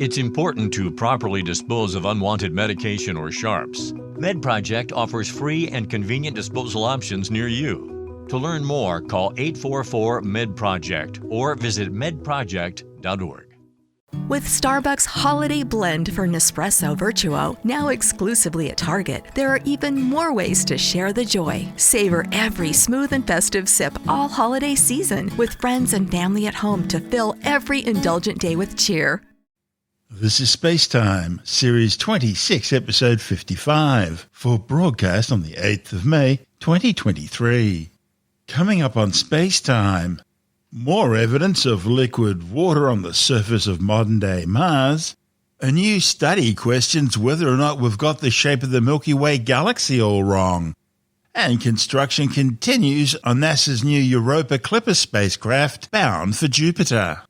It's important to properly dispose of unwanted medication or sharps. MedProject offers free and convenient disposal options near you. To learn more, call 844-MED-PROJECT or visit medproject.org. With Starbucks Holiday Blend for Nespresso Virtuo, now exclusively at Target, there are even more ways to share the joy. Savor every smooth and festive sip all holiday season with friends and family at home to fill every indulgent day with cheer. This is SpaceTime, Series 26, Episode 55, for broadcast on the 8th of May, 2023. Coming up on SpaceTime, more evidence of liquid water on the surface of modern-day Mars. A new study questions whether or not we've got the shape of the Milky Way galaxy all wrong. And construction continues on NASA's new Europa Clipper spacecraft bound for Jupiter.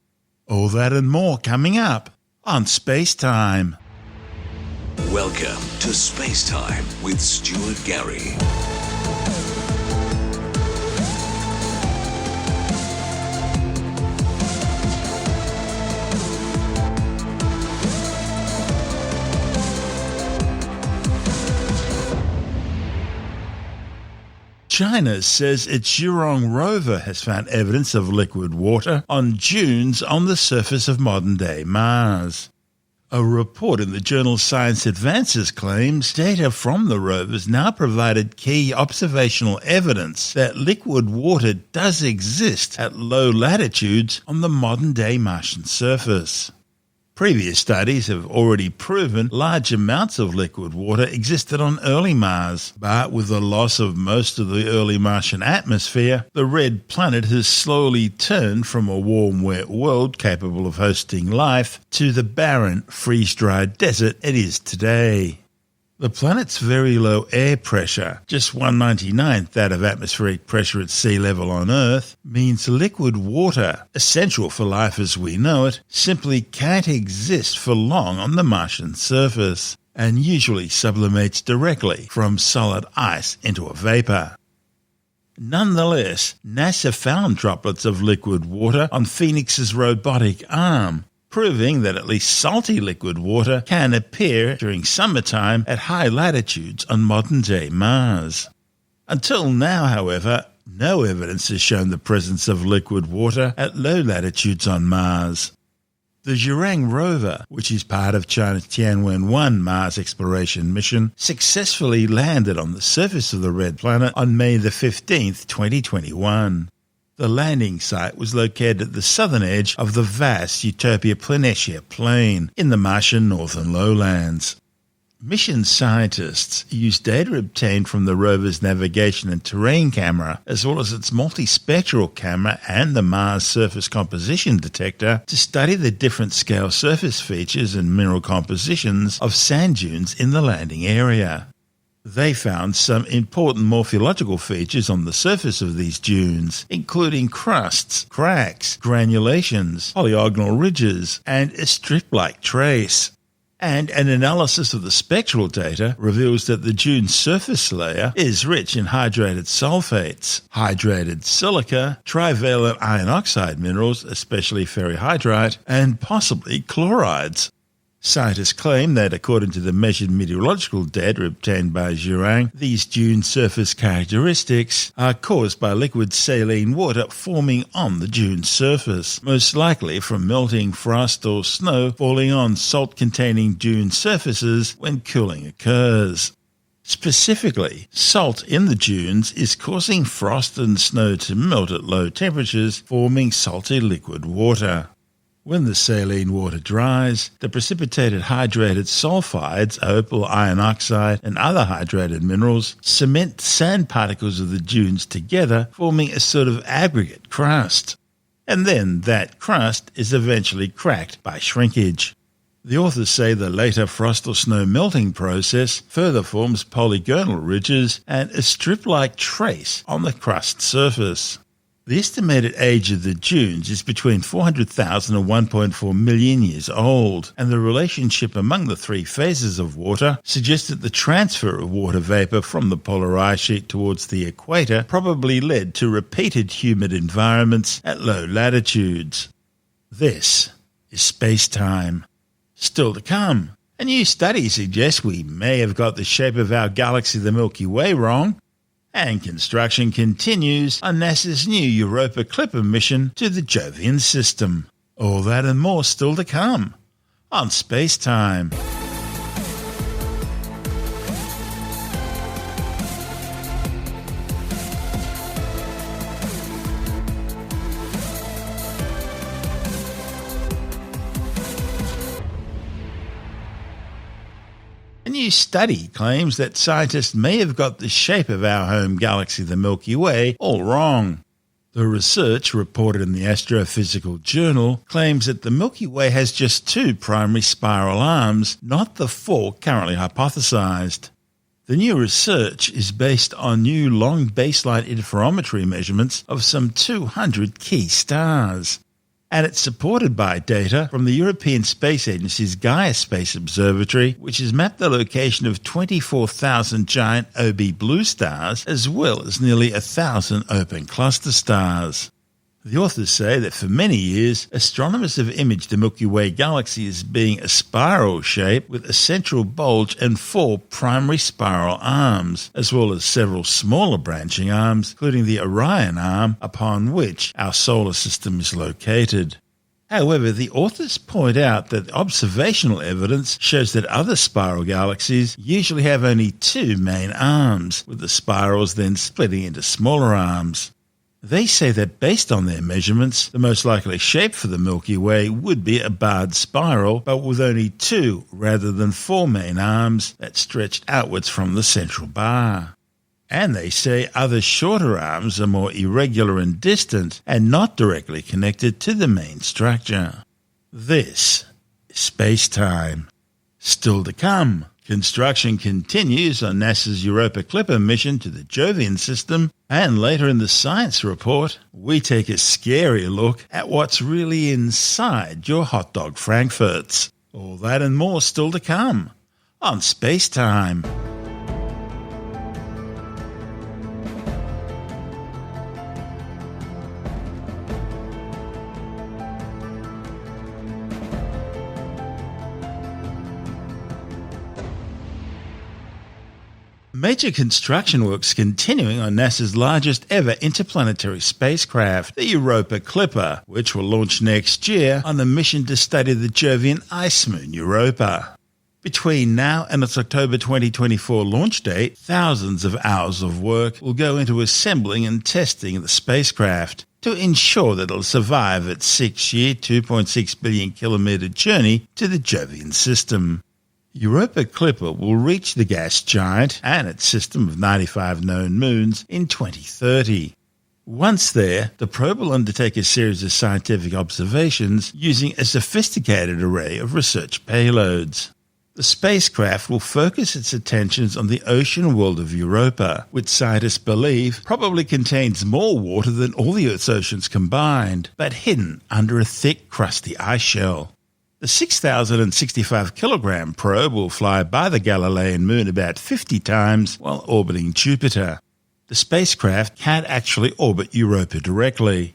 All that and more coming up on SpaceTime. Welcome to SpaceTime with Stuart Gary. China says its Zhurong rover has found evidence of liquid water on dunes on the surface of modern-day Mars. A report in the journal Science Advances claims data from the rovers now provided key observational evidence that liquid water does exist at low latitudes on the modern-day Martian surface. Previous studies have already proven large amounts of liquid water existed on early Mars, but with the loss of most of the early Martian atmosphere, the red planet has slowly turned from a warm, wet world capable of hosting life to the barren, freeze-dried desert it is today. The planet's very low air pressure, just 1/99th that of atmospheric pressure at sea level on Earth, means liquid water, essential for life as we know it, simply can't exist for long on the Martian surface, and usually sublimates directly from solid ice into a vapor. Nonetheless, NASA found droplets of liquid water on Phoenix's robotic arm, proving that at least salty liquid water can appear during summertime at high latitudes on modern-day Mars. Until now, however, no evidence has shown the presence of liquid water at low latitudes on Mars. The Zhurong rover, which is part of China's Tianwen-1 Mars exploration mission, successfully landed on the surface of the red planet on May 15, 2021. The landing site was located at the southern edge of the vast Utopia Planitia plain in the Martian northern lowlands. Mission scientists used data obtained from the rover's navigation and terrain camera, as well as its multispectral camera and the Mars surface composition detector, to study the different scale surface features and mineral compositions of sand dunes in the landing area. They found some important morphological features on the surface of these dunes, including crusts, cracks, granulations, polygonal ridges, and a strip-like trace. And an analysis of the spectral data reveals that the dune's surface layer is rich in hydrated sulfates, hydrated silica, trivalent iron oxide minerals, especially ferrihydrite, and possibly chlorides. Scientists claim that according to the measured meteorological data obtained by Zhurong, these dune surface characteristics are caused by liquid saline water forming on the dune surface, most likely from melting frost or snow falling on salt-containing dune surfaces when cooling occurs. Specifically, salt in the dunes is causing frost and snow to melt at low temperatures, forming salty liquid water. When the saline water dries, the precipitated hydrated sulfides, opal, iron oxide, and other hydrated minerals cement sand particles of the dunes together, forming a sort of aggregate crust. And then that crust is eventually cracked by shrinkage. The authors say the later frost or snow melting process further forms polygonal ridges and a strip-like trace on the crust surface. The estimated age of the dunes is between 400,000 and 1.4 million years old, and the relationship among the three phases of water suggests that the transfer of water vapor from the polar ice sheet towards the equator probably led to repeated humid environments at low latitudes. This is SpaceTime. Still to come, a new study suggests we may have got the shape of our galaxy, the Milky Way, wrong. And construction continues on NASA's new Europa Clipper mission to the Jovian system. All that and more still to come on SpaceTime. A new study claims that scientists may have got the shape of our home galaxy, the Milky Way, all wrong. The research, reported in the Astrophysical Journal, claims that the Milky Way has just 2 primary spiral arms, not the 4 currently hypothesized. The new research is based on new long baseline interferometry measurements of some 200 key stars. And it's supported by data from the European Space Agency's Gaia Space Observatory, which has mapped the location of 24,000 giant OB blue stars, as well as nearly 1,000 open cluster stars. The authors say that for many years, astronomers have imaged the Milky Way galaxy as being a spiral shape with a central bulge and 4 primary spiral arms, as well as several smaller branching arms, including the Orion arm, upon which our solar system is located. However, the authors point out that observational evidence shows that other spiral galaxies usually have only 2 main arms, with the spirals then splitting into smaller arms. They say that based on their measurements, the most likely shape for the Milky Way would be a barred spiral, but with only 2 rather than 4 main arms that stretched outwards from the central bar. And they say other shorter arms are more irregular and distant and not directly connected to the main structure. This is SpaceTime. Still to come. Construction continues on NASA's Europa Clipper mission to the Jovian system, and later in the science report, we take a scary look at what's really inside your hot dog frankfurts. All that and more still to come on SpaceTime. Major construction works continuing on NASA's largest ever interplanetary spacecraft, the Europa Clipper, which will launch next year on a mission to study the Jovian ice moon Europa. Between now and its October 2024 launch date, thousands of hours of work will go into assembling and testing the spacecraft to ensure that it'll survive its 6-year, 2.6 billion kilometre journey to the Jovian system. Europa Clipper will reach the gas giant and its system of 95 known moons in 2030. Once there, the probe will undertake a series of scientific observations using a sophisticated array of research payloads. The spacecraft will focus its attentions on the ocean world of Europa, which scientists believe probably contains more water than all the Earth's oceans combined, but hidden under a thick, crusty ice shell. The 6,065 kilogram probe will fly by the Galilean moon about 50 times while orbiting Jupiter. The spacecraft can't actually orbit Europa directly.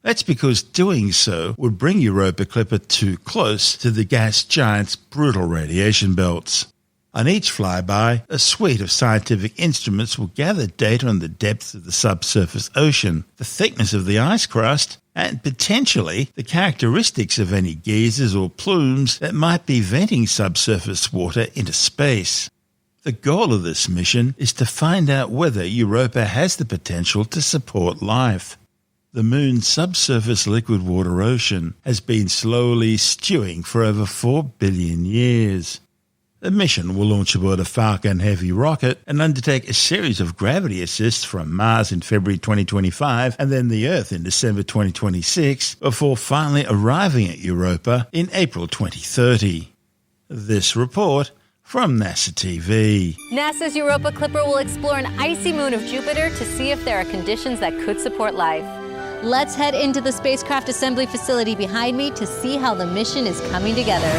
That's because doing so would bring Europa Clipper too close to the gas giant's brutal radiation belts. On each flyby, a suite of scientific instruments will gather data on the depth of the subsurface ocean, the thickness of the ice crust, and potentially the characteristics of any geysers or plumes that might be venting subsurface water into space. The goal of this mission is to find out whether Europa has the potential to support life. The moon's subsurface liquid water ocean has been slowly stewing for over 4 billion years. The mission will launch aboard a Falcon Heavy rocket and undertake a series of gravity assists from Mars in February 2025 and then the Earth in December 2026 before finally arriving at Europa in April 2030. This report from NASA TV. NASA's Europa Clipper will explore an icy moon of Jupiter to see if there are conditions that could support life. Let's head into the spacecraft assembly facility behind me to see how the mission is coming together.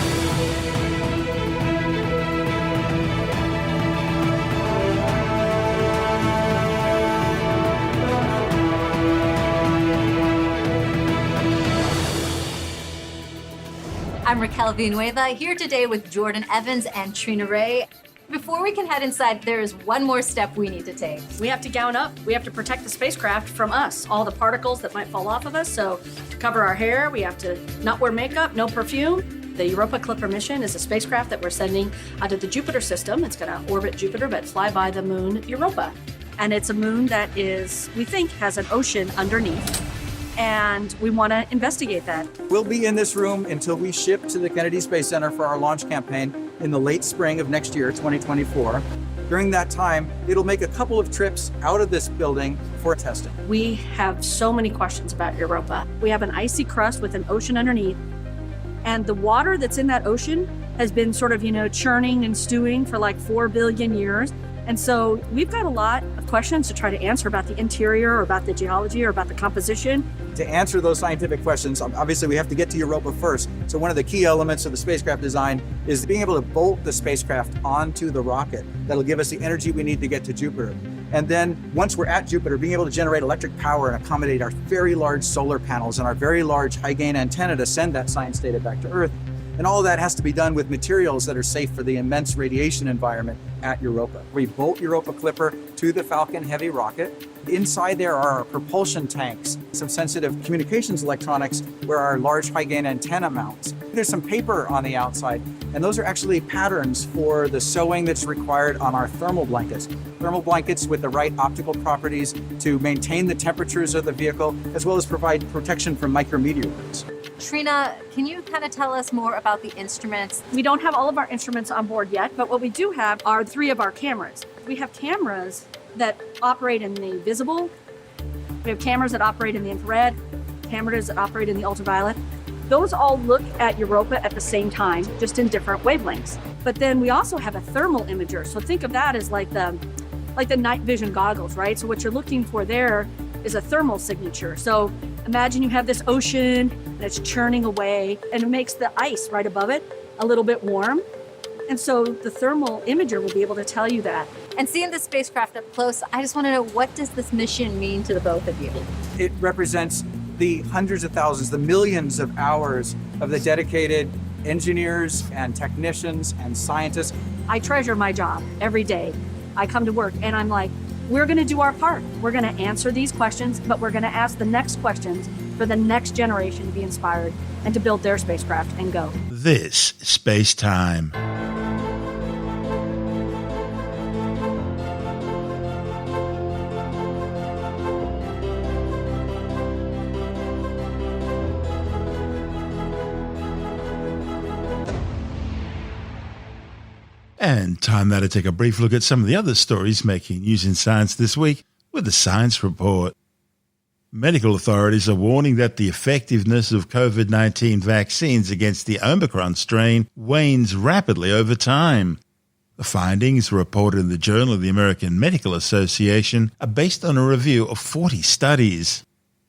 I'm Raquel Villanueva, here today with Jordan Evans and Trina Ray. Before we can head inside, there is one more step we need to take. We have to gown up. We have to protect the spacecraft from us, all the particles that might fall off of us. So to cover our hair, we have to not wear makeup, no perfume. The Europa Clipper mission is a spacecraft that we're sending out of the Jupiter system. It's going to orbit Jupiter, but fly by the moon Europa. And it's a moon that we think, has an ocean underneath. And we want to investigate that. We'll be in this room until we ship to the Kennedy Space Center for our launch campaign in the late spring of next year, 2024. During that time, it'll make a couple of trips out of this building for testing. We have so many questions about Europa. We have an icy crust with an ocean underneath. And the water that's in that ocean has been sort of, churning and stewing for like 4 billion years. And so we've got a lot of questions to try to answer about the interior or about the geology or about the composition. To answer those scientific questions, obviously we have to get to Europa first. So one of the key elements of the spacecraft design is being able to bolt the spacecraft onto the rocket. That'll give us the energy we need to get to Jupiter. And then once we're at Jupiter, being able to generate electric power and accommodate our very large solar panels and our very large high-gain antenna to send that science data back to Earth. And all of that has to be done with materials that are safe for the immense radiation environment at Europa. We bolt Europa Clipper to the Falcon Heavy rocket. Inside there are our propulsion tanks, some sensitive communications electronics where our large high-gain antenna mounts. There's some paper on the outside, and those are actually patterns for the sewing that's required on our thermal blankets. Thermal blankets with the right optical properties to maintain the temperatures of the vehicle, as well as provide protection from micrometeoroids. Trina, can you kind of tell us more about the instruments? We don't have all of our instruments on board yet, but what we do have are 3 of our cameras. We have cameras that operate in the visible. We have cameras that operate in the infrared, cameras that operate in the ultraviolet. Those all look at Europa at the same time, just in different wavelengths. But then we also have a thermal imager. So think of that as like the night vision goggles, right? So what you're looking for there is a thermal signature. So imagine you have this ocean and it's churning away, and it makes the ice right above it a little bit warm. And so the thermal imager will be able to tell you that. And seeing the spacecraft up close, I just want to know, what does this mission mean to the both of you? It represents the hundreds of thousands, the millions of hours of the dedicated engineers and technicians and scientists. I treasure my job every day. I come to work and I'm like, we're going to do our part. We're going to answer these questions, but we're going to ask the next questions for the next generation to be inspired and to build their spacecraft and go. This is SpaceTime. And time now to take a brief look at some of the other stories making news in science this week with the Science Report. Medical authorities are warning that the effectiveness of COVID-19 vaccines against the Omicron strain wanes rapidly over time. The findings, reported in the Journal of the American Medical Association, are based on a review of 40 studies.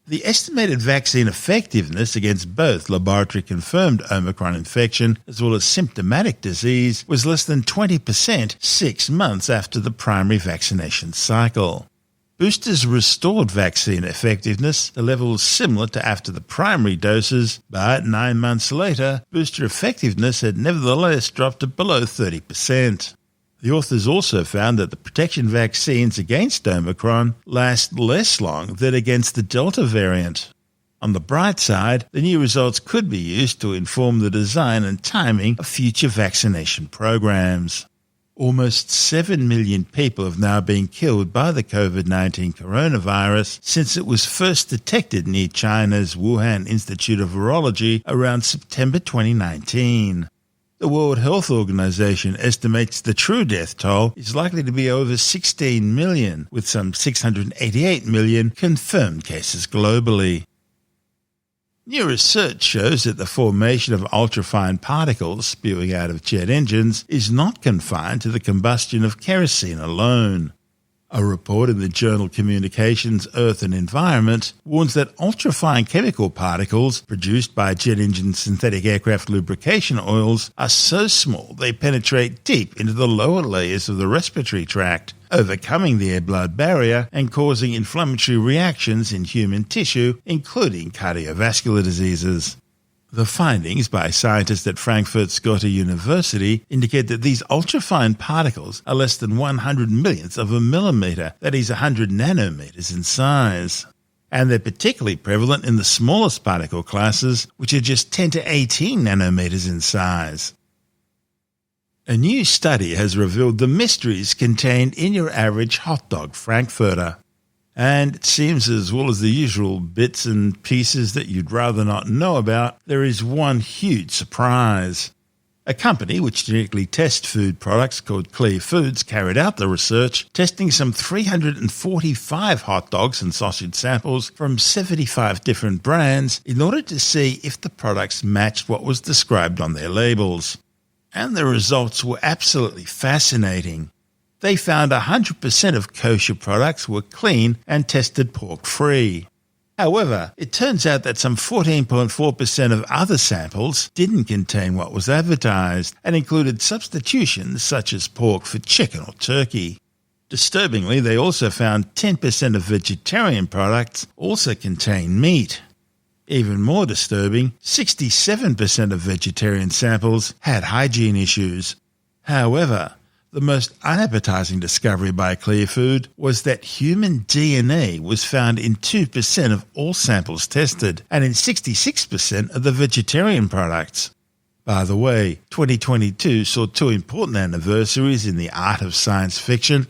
The estimated vaccine effectiveness against both laboratory-confirmed Omicron infection as well as symptomatic disease was less than 20% 6 months after the primary vaccination cycle. Boosters restored vaccine effectiveness to levels similar to after the primary doses, but 9 months later, booster effectiveness had nevertheless dropped to below 30%. The authors also found that the protection vaccines against Omicron last less long than against the Delta variant. On the bright side, the new results could be used to inform the design and timing of future vaccination programs. Almost 7 million people have now been killed by the COVID-19 coronavirus since it was first detected near China's Wuhan Institute of Virology around September 2019. The World Health Organization estimates the true death toll is likely to be over 16 million, with some 688 million confirmed cases globally. New research shows that the formation of ultrafine particles spewing out of jet engines is not confined to the combustion of kerosene alone. A report in the journal Communications, Earth and Environment warns that ultrafine chemical particles produced by jet engine synthetic aircraft lubrication oils are so small they penetrate deep into the lower layers of the respiratory tract, overcoming the air-blood barrier and causing inflammatory reactions in human tissue, including cardiovascular diseases. The findings by scientists at Frankfurt University indicate that these ultrafine particles are less than 100 millionths of a millimetre, that is 100 nanometres in size. And they're particularly prevalent in the smallest particle classes, which are just 10 to 18 nanometres in size. A new study has revealed the mysteries contained in your average hot dog frankfurter. And it seems, as well as the usual bits and pieces that you'd rather not know about, there is one huge surprise. A company which genetically tests food products called Clear Foods carried out the research, testing some 345 hot dogs and sausage samples from 75 different brands in order to see if the products matched what was described on their labels. And the results were absolutely fascinating. They found 100% of kosher products were clean and tested pork-free. However, it turns out that some 14.4% of other samples didn't contain what was advertised and included substitutions such as pork for chicken or turkey. Disturbingly, they also found 10% of vegetarian products also contain meat. Even more disturbing, 67% of vegetarian samples had hygiene issues. However, the most unappetizing discovery by Clear Food was that human DNA was found in 2% of all samples tested and in 66% of the vegetarian products. By the way, 2022 saw two important anniversaries in the art of science fiction.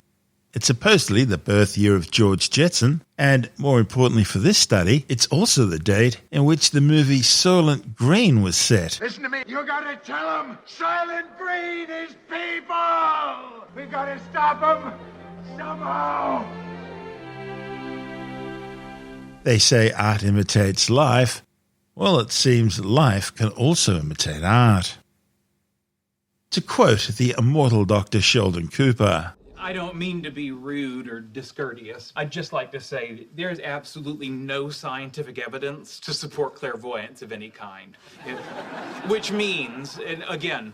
It's supposedly the birth year of George Jetson, and more importantly for this study, it's also the date in which the movie Soylent Green was set. Listen to me, you gotta tell them Soylent Green is people! We gotta stop them somehow! They say art imitates life. Well, it seems life can also imitate art. To quote the immortal Dr. Sheldon Cooper, I don't mean to be rude or discourteous. I'd just like to say that there's absolutely no scientific evidence to support clairvoyance of any kind. Which means, and again,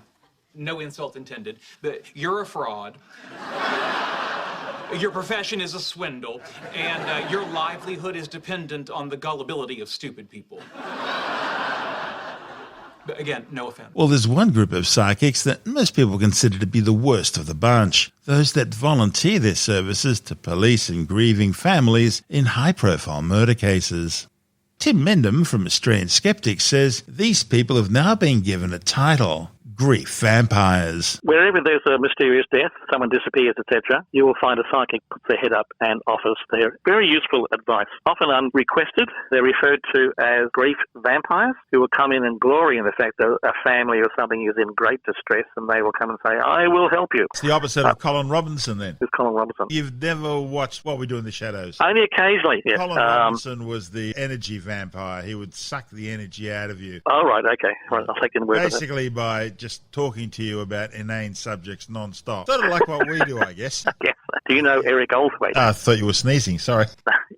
no insult intended, that you're a fraud, your profession is a swindle, and your livelihood is dependent on the gullibility of stupid people. But again, no offense. Well, there's one group of psychics that most people consider to be the worst of the bunch, those that volunteer their services to police and grieving families in high-profile murder cases. Tim Mendham from Australian Skeptics says these people have now been given a title: grief vampires. Wherever there's a mysterious death, someone disappears, etc., you will find a psychic puts their head up and offers their very useful advice. Often unrequested, they're referred to as grief vampires, who will come in and glory in the fact that a family or something is in great distress, and they will come and say, I will help you. It's the opposite of Colin Robinson, then. It's Colin Robinson. You've never watched What We Do in the Shadows? Only occasionally, yes. Colin Robinson was the energy vampire. He would suck the energy out of you. Oh, right, okay. Right, I'll take in word basically by just talking to you about inane subjects non-stop. Sort of like what we do, I guess. Yes. Do you know Eric Althwaite? I thought you were sneezing, sorry.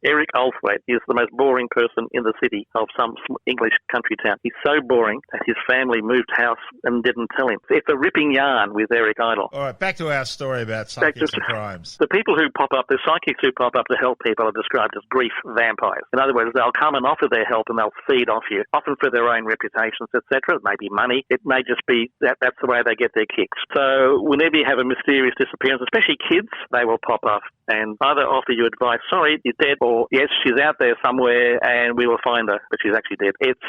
Eric Althwaite is the most boring person in the city of some English country town. He's so boring that his family moved house and didn't tell him. It's a ripping yarn with Eric Idle. All right, back to our story about psychics and crimes. The people who pop up, the psychics who pop up to help people are described as grief vampires. In other words, they'll come and offer their help and they'll feed off you, often for their own reputations, etc. It may be money. It may just be that's the way they get their kicks. So whenever you have a mysterious disappearance, especially kids, they will pop up and either offer you advice, sorry, you're dead, or yes, she's out there somewhere and we will find her, but she's actually dead. It's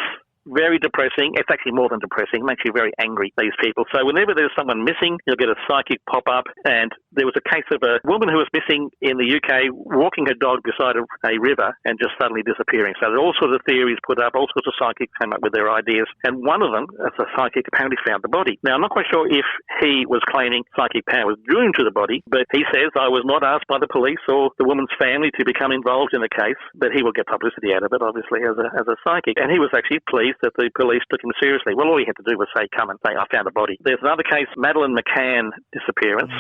very depressing. It's actually more than depressing. It makes you very angry, these people. So whenever there's someone missing, you'll get a psychic pop up. And there was a case of a woman who was missing in the UK, walking her dog beside a river and just suddenly disappearing. So there are all sorts of theories put up, all sorts of psychics came up with their ideas. And one of them, as a psychic, apparently found the body. Now, I'm not quite sure if he was claiming psychic powers due to the body, but he says, I was not asked by the police or the woman's family to become involved in the case, but he will get publicity out of it, obviously, as a psychic. And he was actually pleased that the police took him seriously. Well, all he had to do was come and say, I found a body. There's another case, Madeleine McCann disappearance,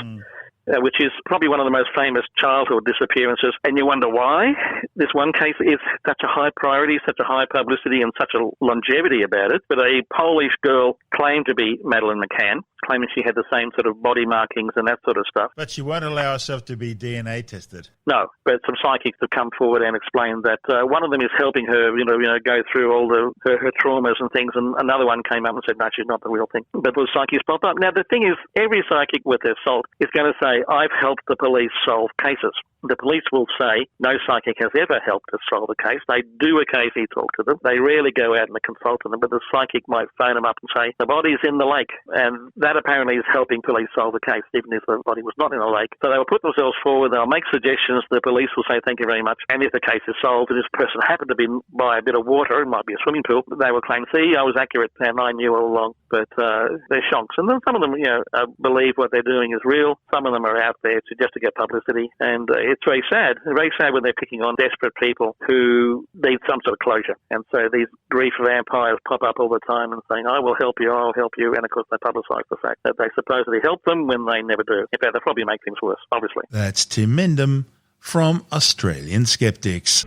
which is probably one of the most famous childhood disappearances. And you wonder why this one case is such a high priority, such a high publicity, and such a longevity about it. But a Polish girl claimed to be Madeleine McCann. claiming she had the same sort of body markings and that sort of stuff. But she won't allow herself to be DNA tested. No, but some psychics have come forward and explained that one of them is helping her, go through all her traumas and things, and another one came up and said, no, she's not the real thing. But the psychics pop up. Now, the thing is, every psychic with their salt is going to say, I've helped the police solve cases. The police will say, no psychic has ever helped us solve a case. They do occasionally talk to them. They rarely go out and consult them, but the psychic might phone them up and say, the body's in the lake. And that apparently is helping police solve a case, even if the body was not in a lake. So they will put themselves forward, they'll make suggestions, the police will say, thank you very much. And if the case is solved, and this person happened to be by a bit of water, it might be a swimming pool, they will claim, see, I was accurate and I knew all along. But they're shonks. And then some of them, believe what they're doing is real. Some of them are out there just to get publicity. And it's very sad. It's very sad when they're picking on desperate people who need some sort of closure. And so these grief vampires pop up all the time and saying, I will help you, I'll help you. And of course, they publicise the fact that they supposedly help them when they never do. In fact, they probably make things worse, obviously. That's Tim Mindham from Australian Skeptics.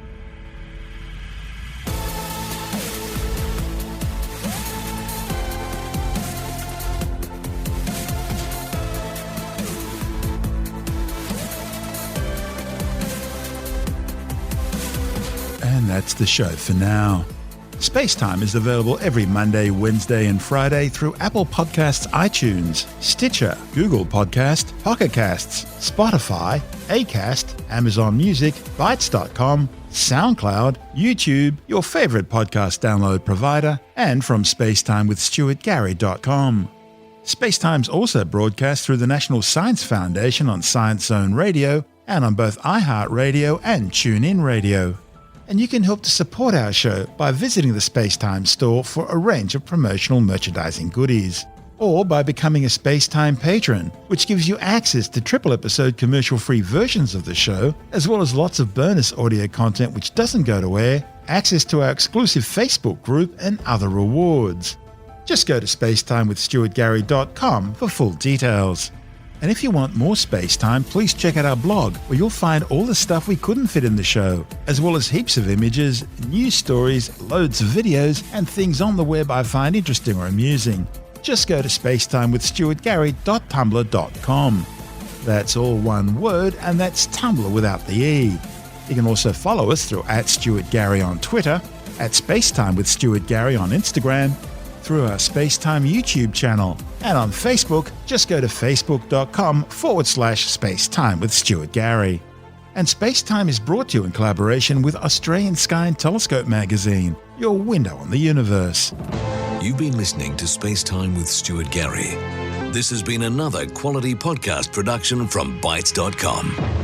And that's the show for now. SpaceTime is available every Monday, Wednesday and Friday through Apple Podcasts, iTunes, Stitcher, Google Podcast, Pocket Casts, Spotify, Acast, Amazon Music, Bytes.com, SoundCloud, YouTube, your favourite podcast download provider, and from spacetimewithstuartgary.com. SpaceTime's also broadcast through the National Science Foundation on Science Zone Radio and on both iHeartRadio and TuneIn Radio. And you can help to support our show by visiting the SpaceTime store for a range of promotional merchandising goodies, or by becoming a SpaceTime patron, which gives you access to triple-episode commercial-free versions of the show, as well as lots of bonus audio content which doesn't go to air, access to our exclusive Facebook group, and other rewards. Just go to spacetimewithstuartgary.com for full details. And if you want more SpaceTime, please check out our blog, where you'll find all the stuff we couldn't fit in the show, as well as heaps of images, news stories, loads of videos, and things on the web I find interesting or amusing. Just go to spacetimewithstuartgary.tumblr.com. That's all one word, and that's Tumblr without the E. You can also follow us through @StuartGary on Twitter, @SpaceTimeWithStuartGary on Instagram, through our SpaceTime YouTube channel, and on Facebook, just go to facebook.com/SpaceTime with Stuart Gary. And SpaceTime is brought to you in collaboration with Australian Sky and Telescope magazine, your window on the universe. You've been listening to SpaceTime with Stuart Gary. This has been another quality podcast production from Bytes.com.